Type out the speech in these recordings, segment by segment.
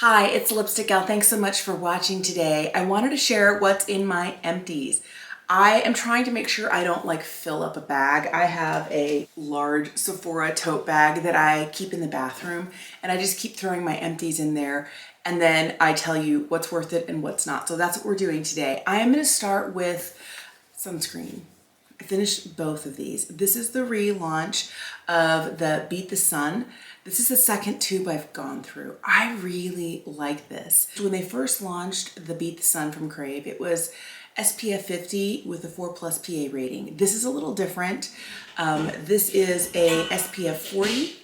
Hi, it's Lipstick Gal. Thanks so much for watching today. I wanted to share what's in my empties. I am trying to make sure I don't fill up a bag. I have a large Sephora tote bag that I keep in the bathroom, and I just keep throwing my empties in there, and then I tell you what's worth it and what's not. So that's what we're doing today. I am going to start with sunscreen. I finished both of these. This is the relaunch of the Beat the Sun. This is the second tube I've gone through. I really like this. When they first launched the Beat the Sun from Krave, it was SPF 50 with a 4+ PA rating. This is a little different. This is a SPF 40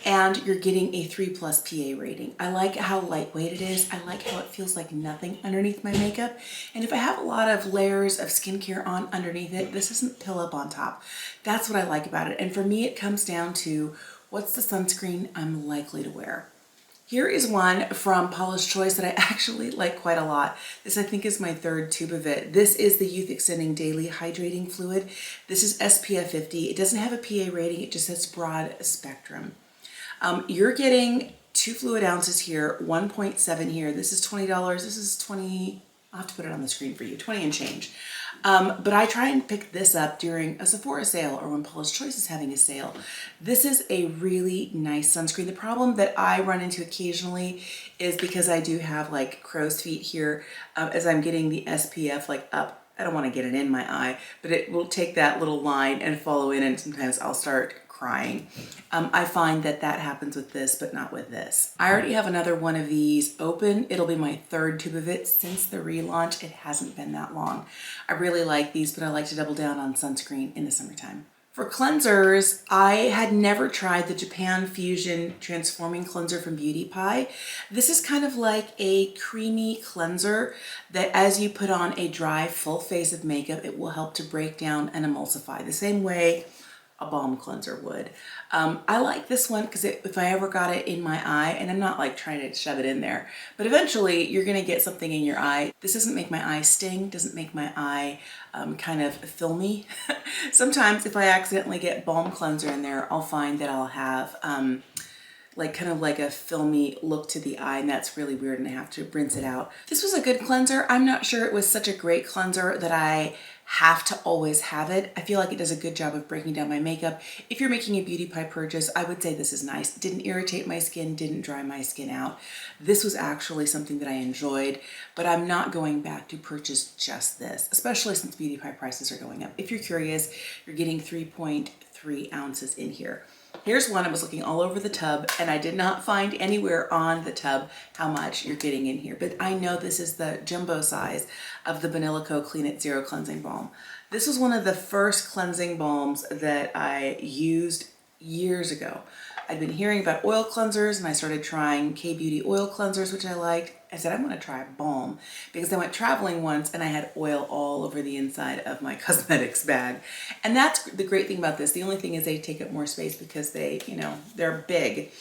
and you're getting a 3+ PA rating. I like how lightweight it is. I like how it feels like nothing underneath my makeup. And if I have a lot of layers of skincare on underneath it, this doesn't pill up on top. That's what I like about it. And for me, it comes down to what's the sunscreen I'm likely to wear. Here is one from Paula's Choice that I actually like quite a lot. This I think is my third tube of it. This is the Youth Extending Daily Hydrating Fluid. This is SPF 50. It doesn't have a PA rating, it just says broad spectrum. You're getting 2 fluid ounces here, 1.7 here. This is $20. This is 20, I'll have to put it on the screen for you, 20 and change. But I try and pick this up during a Sephora sale or when Paula's Choice is having a sale. This is a really nice sunscreen. The problem that I run into occasionally is because I do have crow's feet here as I'm getting the SPF up. I don't want to get it in my eye, but it will take that little line and follow in, and sometimes I'll start crying. I find that happens with this, but not with this. I already have another one of these open. It'll be my third tube of it since the relaunch. It hasn't been that long. I really like these, but I like to double down on sunscreen in the summertime. For cleansers, I had never tried the Japan Fusion Transforming Cleanser from Beauty Pie. This is kind of like a creamy cleanser that as you put on a dry, full face of makeup, it will help to break down and emulsify the same way a balm cleanser would. I like this one because if I ever got it in my eye, and I'm not trying to shove it in there, but eventually you're gonna get something in your eye. This doesn't make my eye sting, doesn't make my eye kind of filmy. Sometimes if I accidentally get balm cleanser in there, I'll find that I'll have kind of a filmy look to the eye, and that's really weird, and I have to rinse it out. This was a good cleanser. I'm not sure it was such a great cleanser that I have to always have it. I feel like it does a good job of breaking down my makeup. If you're making a Beauty Pie purchase, I would say this is nice. It didn't irritate my skin, didn't dry my skin out. This was actually something that I enjoyed, but I'm not going back to purchase just this, especially since Beauty Pie prices are going up. If you're curious, you're getting 3.3 ounces in here. Here's one. I was looking all over the tub and I did not find anywhere on the tub how much you're getting in here, but I know this is the jumbo size of the Banilico Clean It Zero Cleansing Balm. This was one of the first cleansing balms that I used years ago. I'd been hearing about oil cleansers and I started trying K Beauty oil cleansers, which I liked. I said, I'm gonna try a balm because I went traveling once and I had oil all over the inside of my cosmetics bag. And that's the great thing about this. The only thing is they take up more space because they, they're big.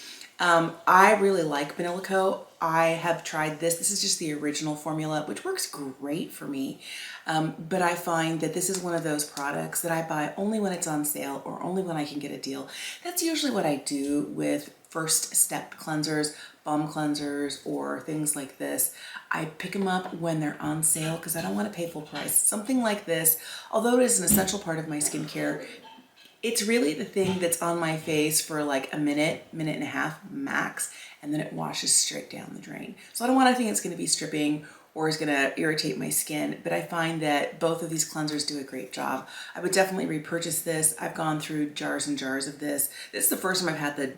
I really like Banilico. I have tried this. This is just the original formula, which works great for me. But I find that this is one of those products that I buy only when it's on sale or only when I can get a deal. That's usually what I do with first step cleansers, balm cleansers, or things like this. I pick them up when they're on sale because I don't want to pay full price. Something like this, although it is an essential part of my skincare, it's really the thing that's on my face for a minute, minute and a half max, and then it washes straight down the drain. So I don't want anything that's going to be stripping or is going to irritate my skin, but I find that both of these cleansers do a great job. I would definitely repurchase this. I've gone through jars and jars of this. This is the first time I've had the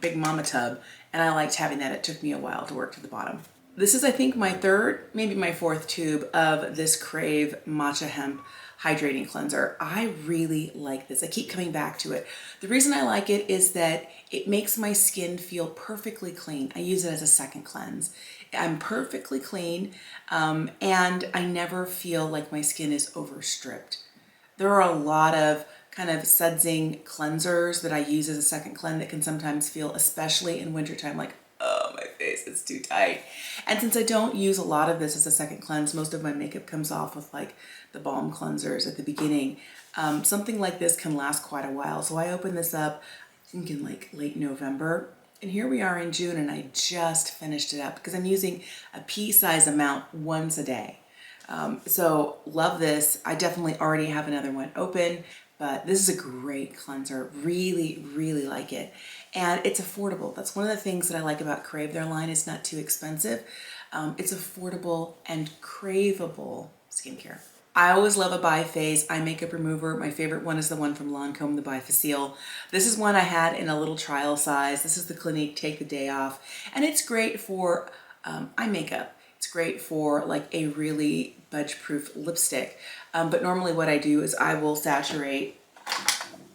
big mama tub, and I liked having that. It took me a while to work to the bottom. This is, I think, my third, maybe my fourth tube of this Krave Matcha Hemp Hydrating Cleanser. I really like this. I keep coming back to it. The reason I like it is that it makes my skin feel perfectly clean. I use it as a second cleanse. I'm perfectly clean, and I never feel like my skin is overstripped. There are a lot of kind of sudsing cleansers that I use as a second cleanse that can sometimes feel, especially in wintertime, oh, my face is too tight. And since I don't use a lot of this as a second cleanse, most of my makeup comes off with the balm cleansers at the beginning. Something like this can last quite a while. So I opened this up, I think in late November, And here we are in June and I just finished it up because I'm using a pea-size amount once a day. So love this. I definitely already have another one open, but this is a great cleanser. Really, really like it. And it's affordable. That's one of the things that I like about Krave. Their line is not too expensive. It's affordable and craveable skincare. I always love a biphase eye makeup remover. My favorite one is the one from Lancome, the Bifacile. This is one I had in a little trial size. This is the Clinique Take the Day Off. And it's great for eye makeup. It's great for like a really budge-proof lipstick. But normally what I do is I will saturate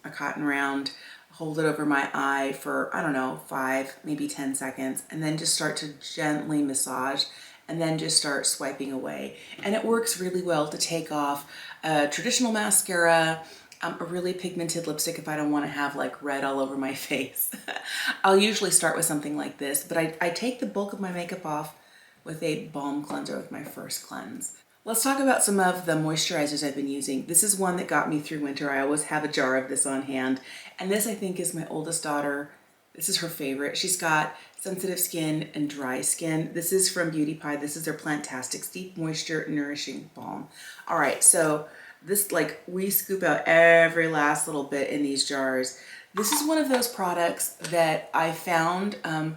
a cotton round, hold it over my eye for, I don't know, 5, maybe 10 seconds, and then just start to gently massage and then just start swiping away. And it works really well to take off a traditional mascara, a really pigmented lipstick if I don't want to have like red all over my face. I'll usually start with something like this, but I take the bulk of my makeup off with a balm cleanser with my first cleanse. Let's talk about some of the moisturizers I've been using. This is one that got me through winter. I always have a jar of this on hand. And this I think is my oldest daughter. This is her favorite. She's got sensitive skin and dry skin. This is from Beauty Pie. This is their Plantastics Deep Moisture Nourishing Balm. All right, so this, like, we scoop out every last little bit in these jars. This is one of those products that I found, and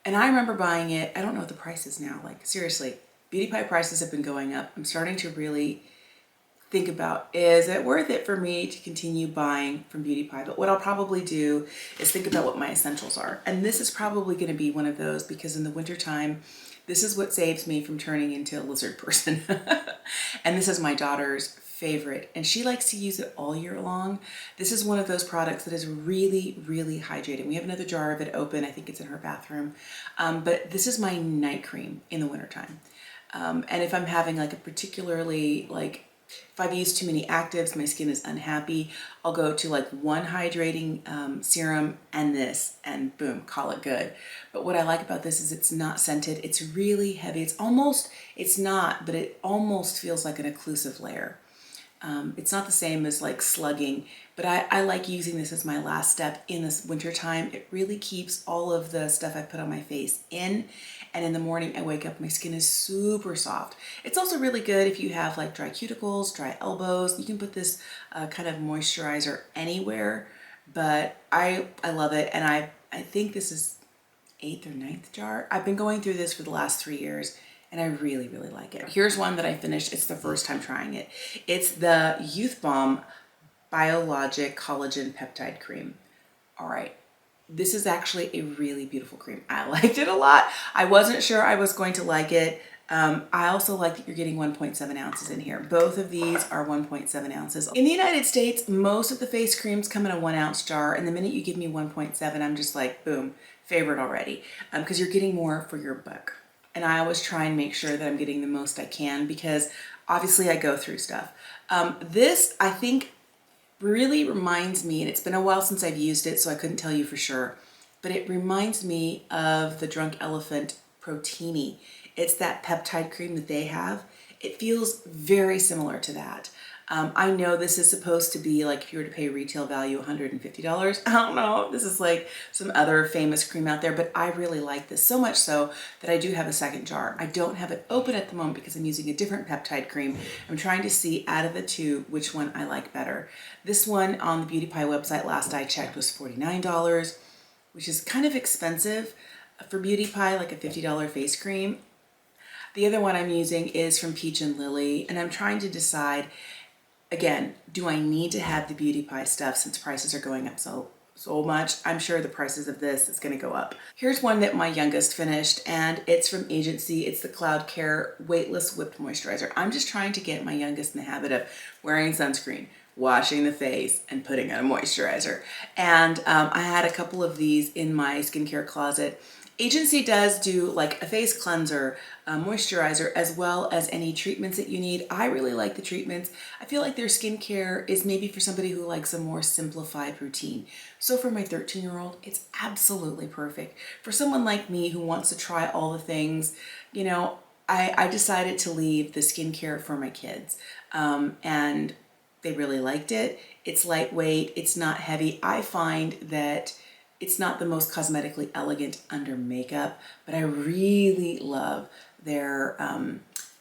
I remember buying it. I don't know what the price is now. Like, seriously, Beauty Pie prices have been going up. I'm starting to really think about, is it worth it for me to continue buying from Beauty Pie? But what I'll probably do is think about what my essentials are. And this is probably going to be one of those because in the wintertime, this is what saves me from turning into a lizard person. And this is my daughter's favorite. And she likes to use it all year long. This is one of those products that is really, really hydrating. We have another jar of it open. I think it's in her bathroom. But this is my night cream in the wintertime. And if I'm having like a particularly like, if I've used too many actives, my skin is unhappy, I'll go to like one hydrating serum and this, and boom, call it good. But what I like about this is it's not scented. It's really heavy. It's not, but it almost feels like an occlusive layer. It's not the same as like slugging, but I like using this as my last step in this winter time. It really keeps all of the stuff I put on my face in, and in the morning I wake up, my skin is super soft. It's also really good if you have like dry cuticles, dry elbows. You can put this kind of moisturizer anywhere, but I love it, and I think this is 8th or 9th jar. I've been going through this for the last 3 years. And I really, really like it. Here's one that I finished. It's the first time trying it. It's the Youth Balm Biologic Collagen Peptide Cream. All right. This is actually a really beautiful cream. I liked it a lot. I wasn't sure I was going to like it. I also like that you're getting 1.7 ounces in here. Both of these are 1.7 ounces. In the United States, most of the face creams come in a 1 ounce jar. And the minute you give me 1.7, I'm just like, boom, favorite already. Because you're getting more for your buck. And I always try and make sure that I'm getting the most I can because obviously I go through stuff. This, I think, really reminds me, and it's been a while since I've used it, so I couldn't tell you for sure, but it reminds me of the Drunk Elephant Protini. It's that peptide cream that they have. It feels very similar to that. I know this is supposed to be like, if you were to pay retail value, $150. I don't know if this is like some other famous cream out there, but I really like this so much so that I do have a second jar. I don't have it open at the moment because I'm using a different peptide cream. I'm trying to see out of the two which one I like better. This one on the Beauty Pie website, last I checked, was $49, which is kind of expensive for Beauty Pie, like a $50 face cream. The other one I'm using is from Peach and Lily, and I'm trying to decide, again, do I need to have the Beauty Pie stuff since prices are going up so much? I'm sure the prices of this is going to go up. Here's one that my youngest finished, and it's from Agency. It's the Cloud Care Weightless Whipped Moisturizer. I'm just trying to get my youngest in the habit of wearing sunscreen, washing the face, and putting on a moisturizer. And I had a couple of these in my skincare closet. Agency does do like a face cleanser, a moisturizer, as well as any treatments that you need. I really like the treatments. I feel like their skincare is maybe for somebody who likes a more simplified routine. So for my 13-year-old, it's absolutely perfect. For someone like me who wants to try all the things, you know, I decided to leave the skincare for my kids. And they really liked it. It's lightweight, it's not heavy. I find that It's not the most cosmetically elegant under makeup, but I really love their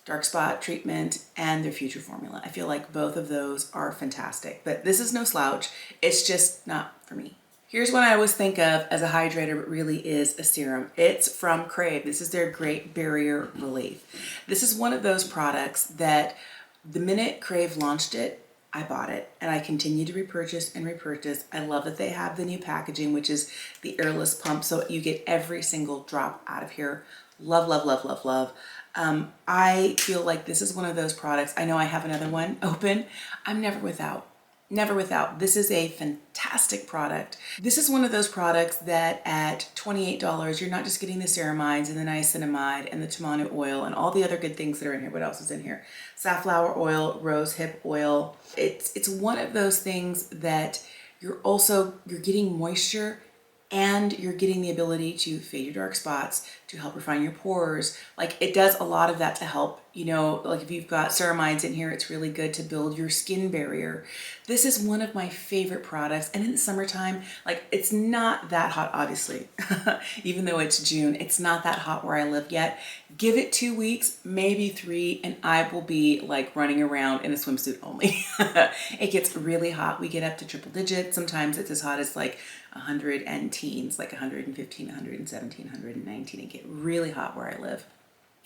dark spot treatment and their future formula. I feel like both of those are fantastic, but this is no slouch. It's just not for me. Here's one I always think of as a hydrator, but really is a serum. It's from Krave. This is their Great Barrier Relief. This is one of those products that the minute Krave launched it, I bought it and I continue to repurchase and repurchase. I love that they have the new packaging, which is the airless pump, so you get every single drop out of here. Love, love, love, love, love. I feel like this is one of those products. I know I have another one open. I'm never without. Never without. This is a fantastic product. This is one of those products that at $28, you're not just getting the ceramides and the niacinamide and the tamanu oil and all the other good things that are in here. What else is in here? Safflower oil, rose hip oil. It's one of those things that you're getting moisture and you're getting the ability to fade your dark spots, to help refine your pores. Like, it does a lot of that to help, you know, like if you've got ceramides in here, it's really good to build your skin barrier. This is one of my favorite products. And in the summertime, like, it's not that hot, obviously, even though it's June, it's not that hot where I live yet. Give it 2 weeks, maybe 3, and I will be like running around in a swimsuit only. It gets really hot. We get up to triple digits. Sometimes it's as hot as like 100 and teens, like 115, 117, 119. It gets really hot where I live.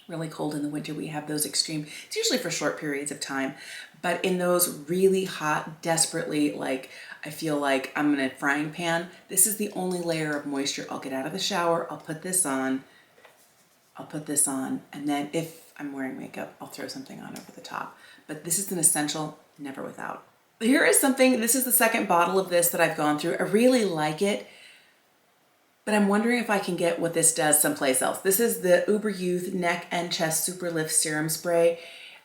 Really cold in the winter. We have those extreme, it's usually for short periods of time, but in those really hot, desperately, like, I feel like I'm in a frying pan, this is the only layer of moisture. I'll get out of the shower, I'll put this on, and then if I'm wearing makeup, I'll throw something on over the top. But this is an essential, never without. Here is something, this is the second bottle of this that I've gone through. I really like it, but I'm wondering if I can get what this does someplace else. This is the Uber Youth Neck and Chest Super Lift Serum Spray.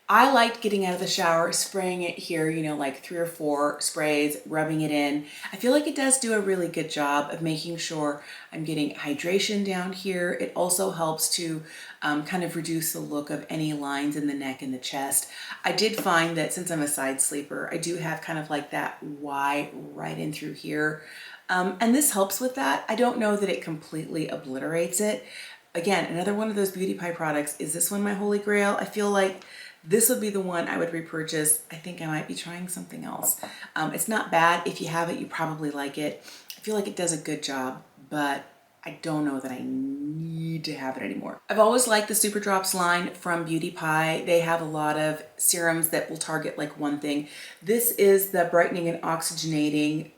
I liked getting out of the shower, spraying it here, you know, like 3 or 4 sprays, rubbing it in. I feel like it does do a really good job of making sure I'm getting hydration down here. It also helps to kind of reduce the look of any lines in the neck and the chest. I did find that since I'm a side sleeper, I do have kind of like that Y right in through here. And this helps with that. I don't know that it completely obliterates it. Again, another one of those beauty pie products. Is this one my holy grail? I feel like this would be the one I would repurchase. I think I might be trying something else. It's not bad. If you have it, you probably like it. I feel like it does a good job, but I don't know that I need to have it anymore. I've always liked the Super Drops line from Beauty Pie. They have a lot of serums that will target like one thing. This is the brightening and oxygenating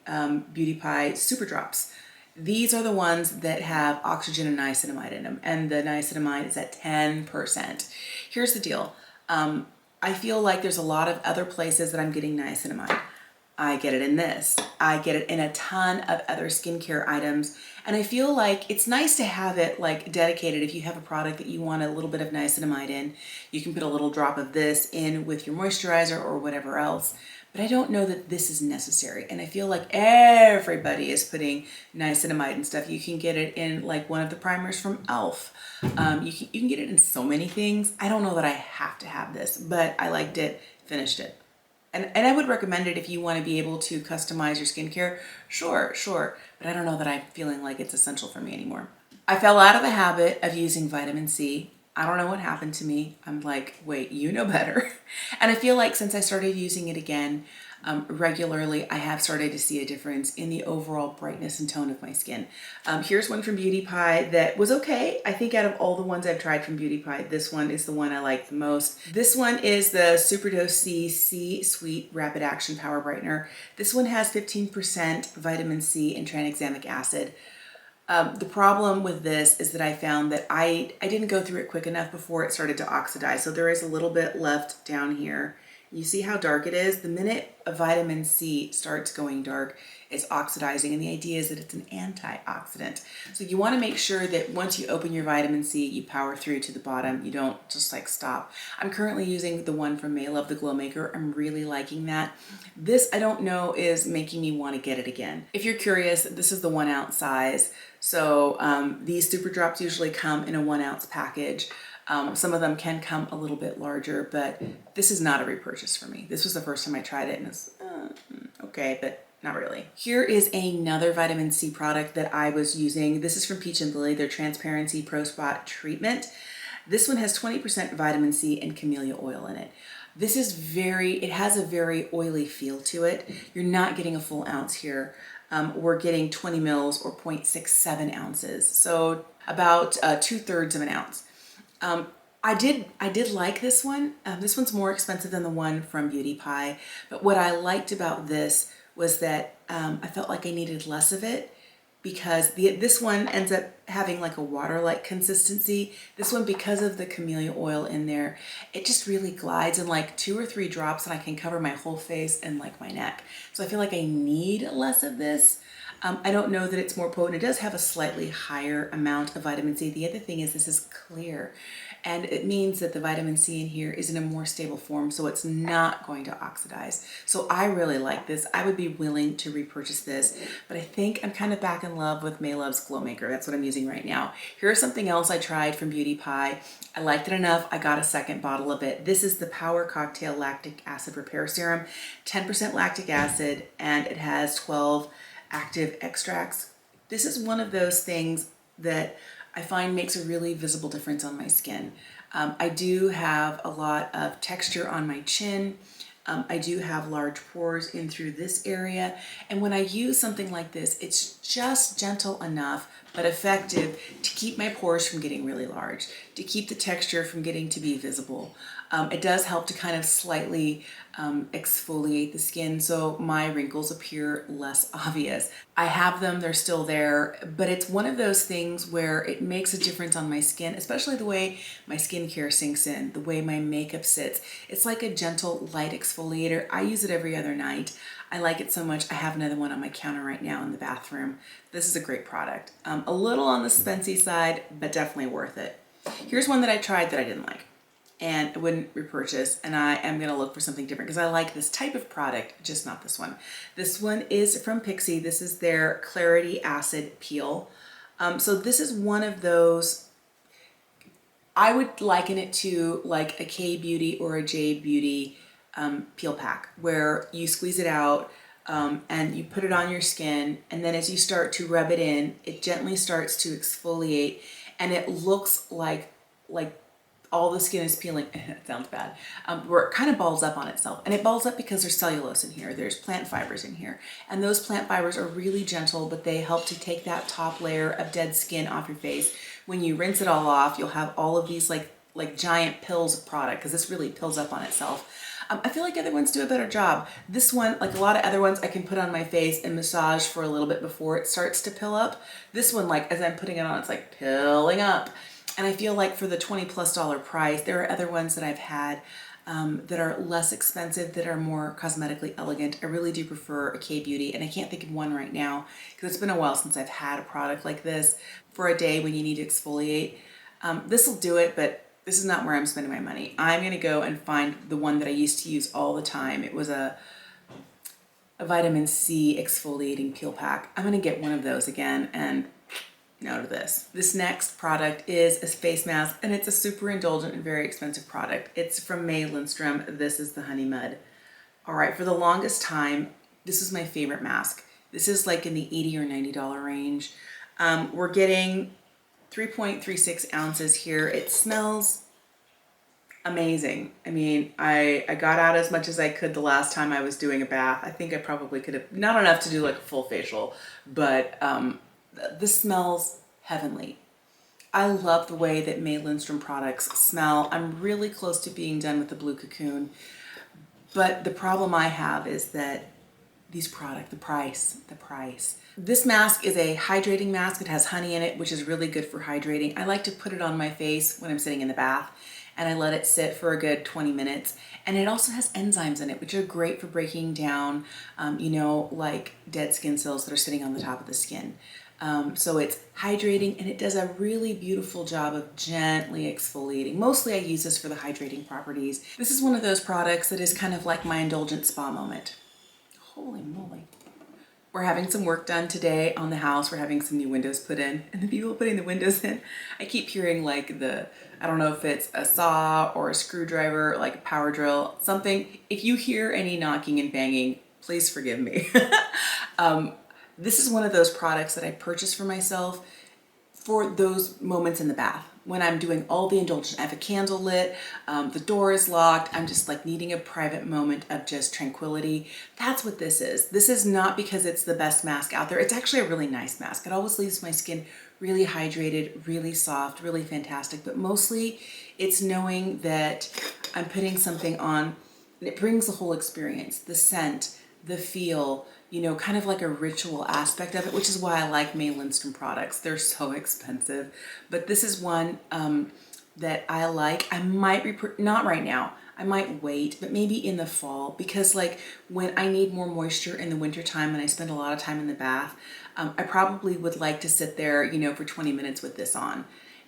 Beauty Pie Super Drops. These are the ones that have oxygen and niacinamide in them, and the niacinamide is at 10%. Here's the deal. I feel like there's a lot of other places that I'm getting niacinamide. I get it in this. I get it in a ton of other skincare items. And I feel like it's nice to have it like dedicated. If you have a product that you want a little bit of niacinamide in, you can put a little drop of this in with your moisturizer or whatever else. But I don't know that this is necessary. And I feel like everybody is putting niacinamide and stuff. You can get it in like one of the primers from e.l.f. You can get it in so many things. I don't know that I have to have this, but I liked it, finished it. And I would recommend it if you want to be able to customize your skincare. Sure. But I don't know that I'm feeling like it's essential for me anymore. I fell out of the habit of using vitamin C. I don't know what happened to me. I'm like, wait, you know better. And I feel like since I started using it again regularly, I have started to see a difference in the overall brightness and tone of my skin. Here's one from Beauty Pie that was okay. I think out of all the ones I've tried from Beauty Pie, this one is the one I like the most. This one is the Superdose C Sweet Rapid Action Power Brightener. This one has 15% vitamin C and tranexamic acid. The problem with this is that I found that I didn't go through it quick enough before it started to oxidize. So there is a little bit left down here. You see how dark it is? The minute a vitamin C starts going dark, it's oxidizing. And the idea is that it's an antioxidant. So you want to make sure that once you open your vitamin C, you power through to the bottom. You don't just like stop. I'm currently using the one from May Love the Glow Maker. I'm really liking that. This, I don't know, is making me want to get it again. If you're curious, this is the 1 ounce size. So these Super Drops usually come in a 1 ounce package. Some of them can come a little bit larger, but this is not a repurchase for me. This was the first time I tried it and it's okay, but not really. Here is another vitamin C product that I was using. This is from Peach and Lily, their Transparency Pro Spot Treatment. This one has 20% vitamin C and camellia oil in it. This is it has a very oily feel to it. You're not getting a full ounce here. We're getting 20 mils or 0.67 ounces. So about 2/3 of an ounce. I did like this one. This one's more expensive than the one from Beauty Pie. But what I liked about this was that I felt like I needed less of it, because this one ends up having like a water-like consistency. This one, because of the camellia oil in there, it just really glides in like 2 or 3 drops, and I can cover my whole face and like my neck. So I feel like I need less of this. I don't know that it's more potent. It does have a slightly higher amount of vitamin C. The other thing is this is clear, and it means that the vitamin C in here is in a more stable form, so it's not going to oxidize. So I really like this. I would be willing to repurchase this, but I think I'm kind of back in love with Maylove's Glow Maker. That's what I'm using right now. Here's something else I tried from Beauty Pie. I liked it enough, I got a second bottle of it. This is the Power Cocktail Lactic Acid Repair Serum, 10% lactic acid, and it has 12 active extracts. This is one of those things that I find makes a really visible difference on my skin. I do have a lot of texture on my chin. I do have large pores in through this area. And when I use something like this, it's just gentle enough but effective to keep my pores from getting really large, to keep the texture from getting to be visible. It does help to kind of slightly exfoliate the skin so my wrinkles appear less obvious. I have them, they're still there, but it's one of those things where it makes a difference on my skin, especially the way my skincare sinks in, the way my makeup sits. It's like a gentle light exfoliator. I use it every other night. I like it so much. I have another one on my counter right now in the bathroom. This is a great product. A little on the spency side, but definitely worth it. Here's one that I tried that I didn't like and I wouldn't repurchase, and I am gonna look for something different because I like this type of product, just not this one. This one is from Pixi. This is their Clarity Acid Peel. So this is one of those, I would liken it to like a K Beauty or a J Beauty peel pack, where you squeeze it out and you put it on your skin, and then as you start to rub it in, it gently starts to exfoliate, and it looks like all the skin is peeling. It sounds bad, where it kind of balls up on itself. And it balls up because there's cellulose in here, there's plant fibers in here, and those plant fibers are really gentle, but they help to take that top layer of dead skin off your face. When you rinse it all off, you'll have all of these like giant pills of product, because this really pills up on itself. I feel like other ones do a better job. This one, like a lot of other ones, I can put on my face and massage for a little bit before it starts to pill up. This one, like as I'm putting it on, it's like pilling up. And I feel like for the $20+ price, there are other ones that I've had that are less expensive, that are more cosmetically elegant. I really do prefer a K Beauty, and I can't think of one right now because it's been a while since I've had a product like this for a day when you need to exfoliate. This will do it, but this is not where I'm spending my money. I'm gonna go and find the one that I used to use all the time. It was a vitamin C exfoliating peel pack. I'm gonna get one of those again and no to this. This next product is a face mask, and it's a super indulgent and very expensive product. It's from Lindstrom. This is the Honey Mud. All right, for the longest time, this is my favorite mask. This is like in the $80 or $90 range. We're getting 3.36 ounces here. It smells amazing. I mean, I got out as much as I could the last time I was doing a bath. I think I probably could have, not enough to do like a full facial, but this smells heavenly. I love the way that Lindstrom products smell. I'm really close to being done with the Blue Cocoon, but the problem I have is that the price. This mask is a hydrating mask. It has honey in it, which is really good for hydrating. I like to put it on my face when I'm sitting in the bath, and I let it sit for a good 20 minutes. And it also has enzymes in it, which are great for breaking down, like dead skin cells that are sitting on the top of the skin. So it's hydrating, and it does a really beautiful job of gently exfoliating. Mostly I use this for the hydrating properties. This is one of those products that is kind of like my indulgent spa moment. Holy moly. We're having some work done today on the house. We're having some new windows put in, and the people putting the windows in, I keep hearing like I don't know if it's a saw or a screwdriver, like a power drill, something. If you hear any knocking and banging, Please forgive me. This is one of those products that I purchased for myself for those moments in the bath when I'm doing all the indulgence. I have a candle lit, the door is locked, I'm just like needing a private moment of just tranquility. That's what this is. This is not because it's the best mask out there. It's actually a really nice mask. It always leaves my skin really hydrated, really soft, really fantastic, but mostly it's knowing that I'm putting something on and it brings the whole experience, the scent, the feel, you know, kind of like a ritual aspect of it, which is why I like Lindstrom products. They're so expensive, but this is one that I like. I might, not right now, I might wait, but maybe in the fall, because like when I need more moisture in the winter time and I spend a lot of time in the bath, I probably would like to sit there, you know, for 20 minutes with this on.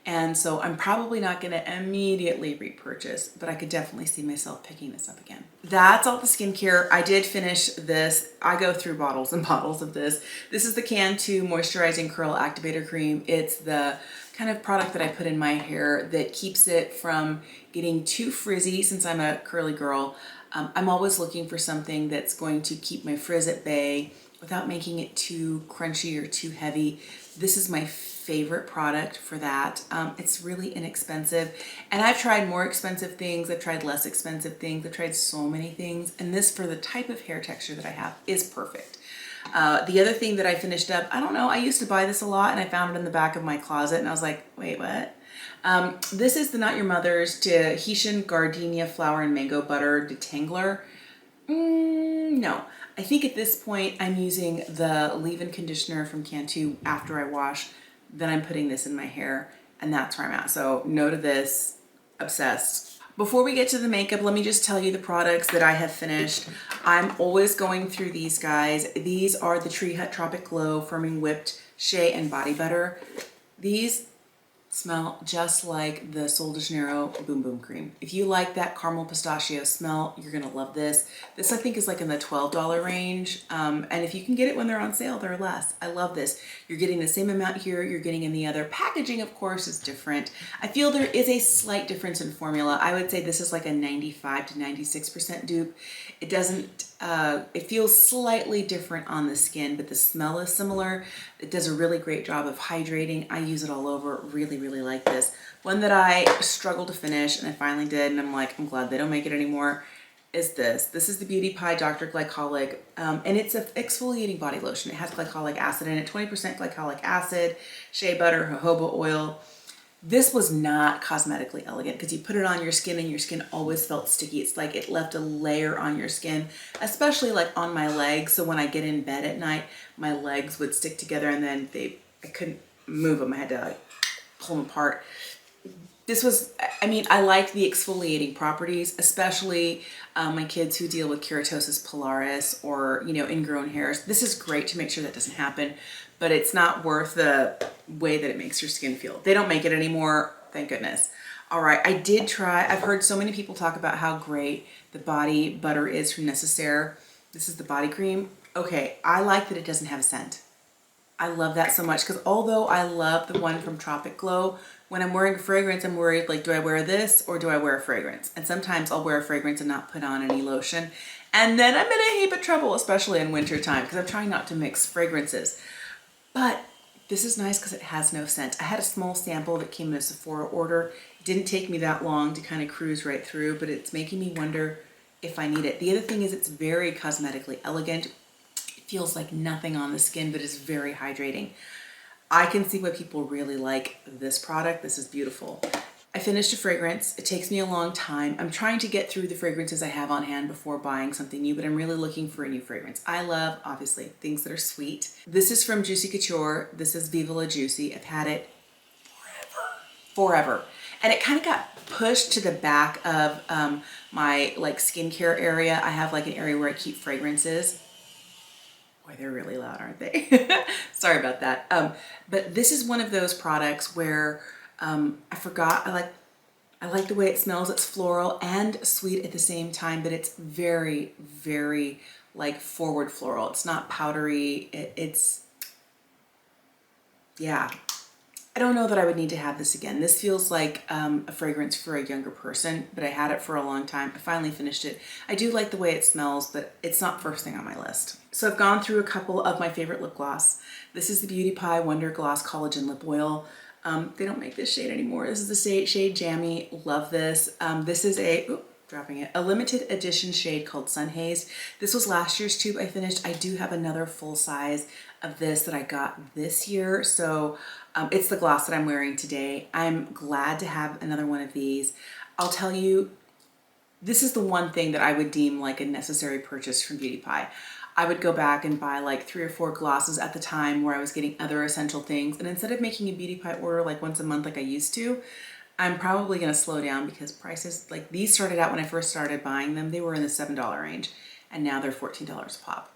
And so I'm probably not going to immediately repurchase, but I could definitely see myself picking this up again. That's all the skincare. I did finish this. I go through bottles and bottles of this. This is the Can2 Moisturizing Curl Activator Cream. It's the kind of product that I put in my hair that keeps it from getting too frizzy since I'm a curly girl. I'm always looking for something that's going to keep my frizz at bay without making it too crunchy or too heavy. This is my favorite product for that. It's really inexpensive, and I've tried more expensive things, I've tried less expensive things, I've tried so many things, and this, for the type of hair texture that I have, is perfect. The other thing that I finished up, I don't know, I used to buy this a lot and I found it in the back of my closet and I was like, wait, what? This is the Not Your Mother's Tahitian Gardenia Flower and Mango Butter Detangler. No, I think at this point I'm using the leave-in conditioner from Can2 after I wash. Then I'm putting this in my hair, and that's where I'm at. So no to this, obsessed. Before we get to the makeup, let me just tell you the products that I have finished. I'm always going through these guys. These are the Tree Hut Tropic Glow Firming Whipped Shea and Body Butter. These smell just like the Sol de Janeiro Boom Boom Cream. If you like that caramel pistachio smell, you're gonna love this. This I think is like in the $12 range. And if you can get it when they're on sale, they're less. I love this. You're getting the same amount here you're getting in the other. Packaging, of course, is different. I feel there is a slight difference in formula. I would say this is like a 95 to 96% dupe. It doesn't, it feels slightly different on the skin, but the smell is similar. It does a really great job of hydrating. I use it all over. Really, really like this. One that I struggled to finish and I finally did, and I'm like, I'm glad they don't make it anymore, is this. This is the Beauty Pie Dr. Glycolic, and it's an exfoliating body lotion. It has glycolic acid in it, 20% glycolic acid, shea butter, jojoba oil. This was not cosmetically elegant because you put it on your skin and your skin always felt sticky. It's like it left a layer on your skin, especially like on my legs. So when I get in bed at night, my legs would stick together and then I couldn't move them. I had to like pull them apart. This was, I mean, I like the exfoliating properties, especially my kids who deal with keratosis pilaris or, you know, ingrown hairs. This is great to make sure that doesn't happen, but it's not worth the way that it makes your skin feel. They don't make it anymore, thank goodness. All right, I did try, I've heard so many people talk about how great the body butter is from Necessaire. This is the body cream. Okay, I like that it doesn't have a scent. I love that so much because although I love the one from Tropic Glow, when I'm wearing a fragrance, I'm worried, like, do I wear this or do I wear a fragrance? And sometimes I'll wear a fragrance and not put on any lotion. And then I'm in a heap of trouble, especially in winter time, because I'm trying not to mix fragrances. But this is nice because it has no scent. I had a small sample that came in a Sephora order. It didn't take me that long to kind of cruise right through, but it's making me wonder if I need it. The other thing is it's very cosmetically elegant. It feels like nothing on the skin, but it's very hydrating. I can see why people really like this product. This is beautiful. I finished a fragrance. It takes me a long time. I'm trying to get through the fragrances I have on hand before buying something new, but I'm really looking for a new fragrance. I love, obviously, things that are sweet. This is from Juicy Couture. This is Viva La Juicy. I've had it forever. And it kind of got pushed to the back of my like skincare area. I have like an area where I keep fragrances. Boy, they're really loud, aren't they? Sorry about that. But this is one of those products where I forgot, I like the way it smells. It's floral and sweet at the same time, but it's very, very like forward floral. It's not powdery. It's, yeah, I don't know that I would need to have this again. This feels like a fragrance for a younger person, but I had it for a long time. I finally finished it. I do like the way it smells, but it's not first thing on my list. So I've gone through a couple of my favorite lip gloss. This is the Beauty Pie Wonder Gloss Collagen Lip Oil. They don't make this shade anymore. This is the shade Jammy. Love this. This is a limited edition shade called Sun Haze. This was last year's tube I finished. I do have another full size of this that I got this year. So it's the gloss that I'm wearing today. I'm glad to have another one of these. I'll tell you, this is the one thing that I would deem like a necessary purchase from Beauty Pie. I would go back and buy like 3 or 4 glosses at the time where I was getting other essential things. And instead of making a Beauty Pie order like once a month like I used to, I'm probably gonna slow down because prices, like these started out when I first started buying them, they were in the $7 range and now they're $14 a pop.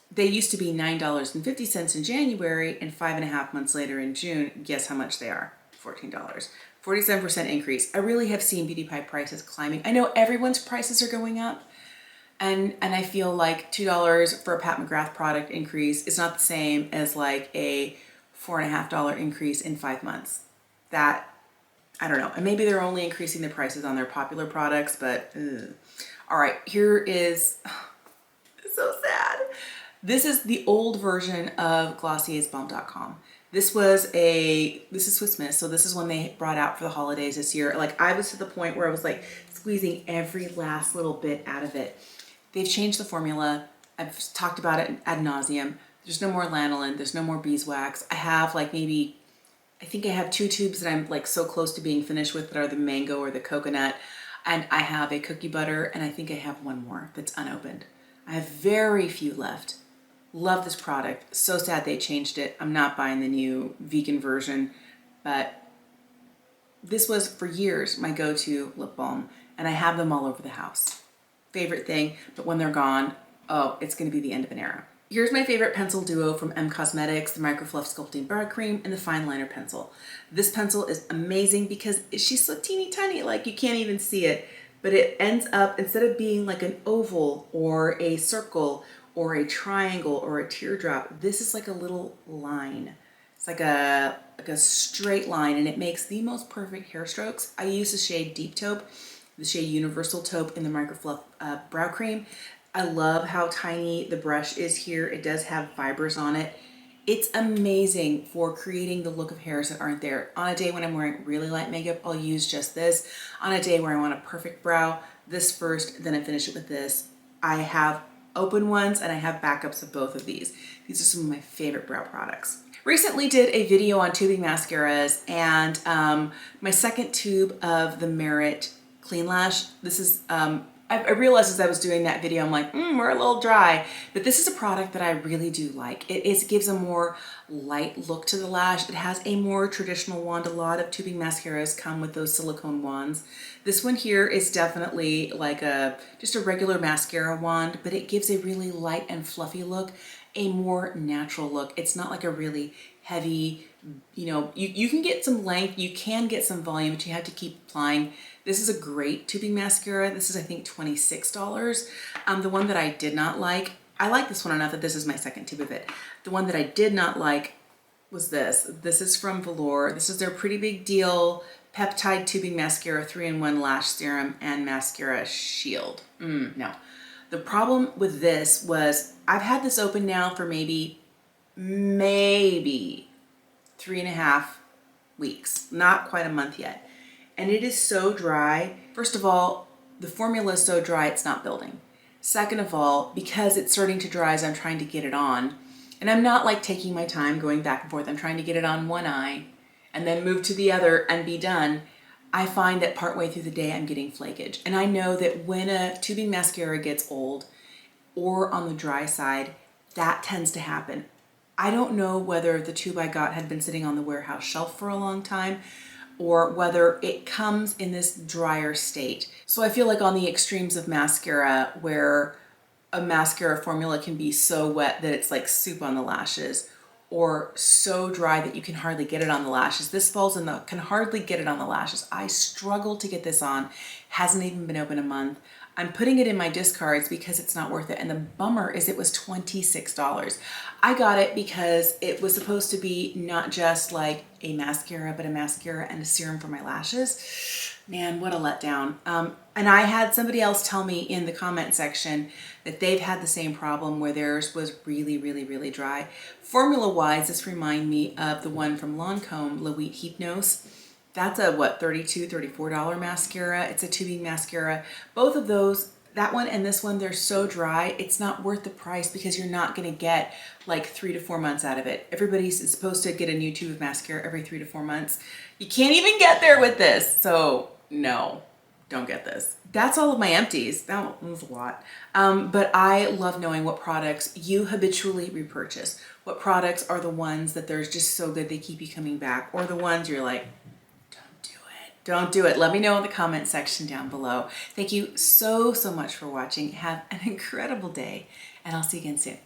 They used to be $9.50 in January and 5.5 months later in June, guess how much they are? $14. 47% increase. I really have seen Beauty Pie prices climbing. I know everyone's prices are going up and I feel like $2 for a Pat McGrath product increase is not the same as like a $4.50 increase in 5 months. That, I don't know. And maybe they're only increasing the prices on their popular products, but all right, here is, it's so sad. This is the old version of Glossier's Balm.com. This is Swiss Miss, so this is one they brought out for the holidays this year. Like I was to the point where I was like squeezing every last little bit out of it. They've changed the formula. I've talked about it ad nauseum. There's no more lanolin, there's no more beeswax. I have like maybe, I think I have 2 tubes that I'm like so close to being finished with that are the mango or the coconut. And I have a cookie butter and I think I have 1 more that's unopened. I have very few left. Love this product. So sad they changed it. I'm not buying the new vegan version, but this was for years my go-to lip balm and I have them all over the house. Favorite thing, but when they're gone, oh, it's gonna be the end of an era. Here's my favorite pencil duo from M Cosmetics, the Micro Fluff Sculpting Brow Cream and the Fine Liner Pencil. This pencil is amazing because she's so teeny tiny, like you can't even see it, but it ends up, instead of being like an oval or a circle or a triangle or a teardrop, this is like a little line. It's like a straight line and it makes the most perfect hair strokes. I use the shade Deep Taupe, the shade Universal Taupe in the Micro Fluff Brow Cream. I love how tiny the brush is here. It does have fibers on it. It's amazing for creating the look of hairs that aren't there. On a day when I'm wearing really light makeup, I'll use just this. On a day where I want a perfect brow, this first, then I finish it with this. I have open ones and I have backups of both of these. These are some of my favorite brow products. Recently did a video on tubing mascaras and my second tube of the Merit Clean Lash. This is, I realized as I was doing that video, I'm like, we're a little dry, but this is a product that I really do like. It gives a more light look to the lash. It has a more traditional wand. A lot of tubing mascaras come with those silicone wands. This one here is definitely like just a regular mascara wand, but it gives a really light and fluffy look, a more natural look. It's not like a really heavy, you can get some length, you can get some volume, but you have to keep applying. This is a great tubing mascara. This is, I think, $26. The one that I did not like, I like this one enough that this is my second tube of it. The one that I did not like was this. This is from Velour. This is their Pretty Big Deal Peptide Tubing Mascara 3-in-1 Lash Serum and Mascara Shield. No. The problem with this was I've had this open now for maybe 3.5 weeks, not quite a month yet. And it is so dry. First of all, the formula is so dry it's not building. Second of all, because it's starting to dry as I'm trying to get it on, and I'm not like taking my time going back and forth, I'm trying to get it on one eye and then move to the other and be done, I find that partway through the day I'm getting flakage. And I know that when a tubing mascara gets old or on the dry side, that tends to happen. I don't know whether the tube I got had been sitting on the warehouse shelf for a long time or whether it comes in this drier state. So I feel like on the extremes of mascara where a mascara formula can be so wet that it's like soup on the lashes, or so dry that you can hardly get it on the lashes. This falls in the can hardly get it on the lashes. I struggled to get this on. Hasn't even been open a month. I'm putting it in my discards because it's not worth it. And the bummer is it was $26. I got it because it was supposed to be not just like a mascara, but a mascara and a serum for my lashes. Man, what a letdown. And I had somebody else tell me in the comment section that they've had the same problem where theirs was really, really, really dry. Formula-wise, this reminds me of the one from Lancome, Le Huit Hypnose. That's a, what, $32, $34 mascara. It's a tubing mascara. Both of those, that one and this one, they're so dry, it's not worth the price because you're not gonna get like 3 to 4 months out of it. Everybody's supposed to get a new tube of mascara every 3 to 4 months. You can't even get there with this. So no, don't get this. That's all of my empties. That was a lot. But I love knowing what products you habitually repurchase. What products are the ones that they're just so good they keep you coming back, or the ones you're like, don't do it. Let me know in the comment section down below. Thank you so much for watching. Have an incredible day, and I'll see you again soon.